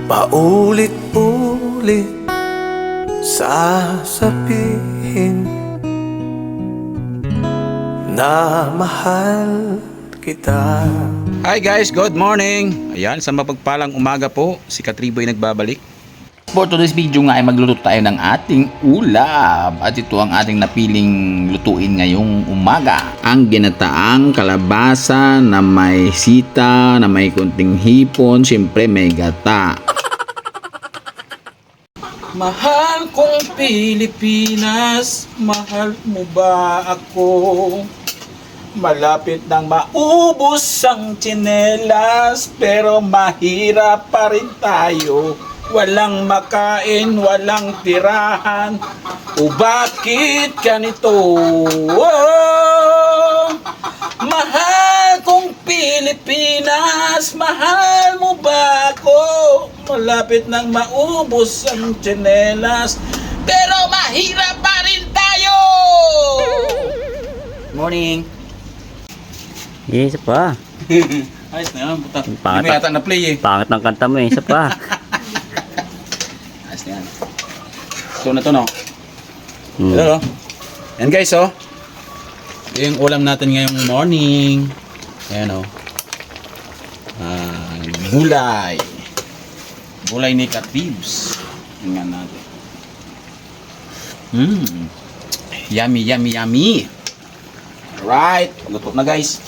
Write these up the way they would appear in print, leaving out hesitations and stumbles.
paulit-ulit sasabihin na mahal kita. Hi guys, good morning. Ayan, sa mapagpalang umaga po, si Katriboy nagbabalik. For today's video nga ay magluto tayo ng ating ulam. At ito ang ating napiling lutuin ngayong umaga. Ang ginataang kalabasa na may sita, na may kunting hipon, siyempre may gata. Mahal kong Pilipinas, mahal mo ba ako? Malapit nang maubos ang tsinelas, pero mahirap pa rin tayo. Walang makain, walang tirahan. O bakit ganito? Oh, mahal kong Pilipinas, mahal mo ba ako? Malapit nang maubos ang tsinelas, pero mahirap pa rin tayo. Morning. Isa pa. Ayos na yan, puta. Hindi Pangit mo yata na-play eh. Pangit ng kanta mo eh. Isa pa. Ayos na yan. So na to no. Hmm. Ito no. Yan guys oh. Ito yung ulam natin ngayong morning. Ayan oh. Gulay. Gulay ni Katibs. Tingnan natin. Yummy, yummy, yummy. Alright. Luto na guys.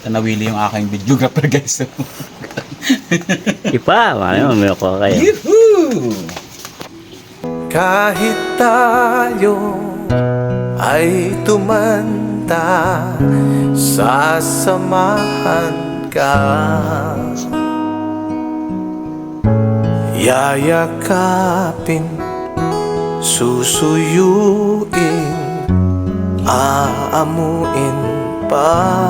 Nawili yung aking videographer guys. Ipa. Ano may ako kayo. Yuhuu! Kahit tayo ay tumanda, sasamahan ka. Yayakapin, susuyuin, aamuin pa.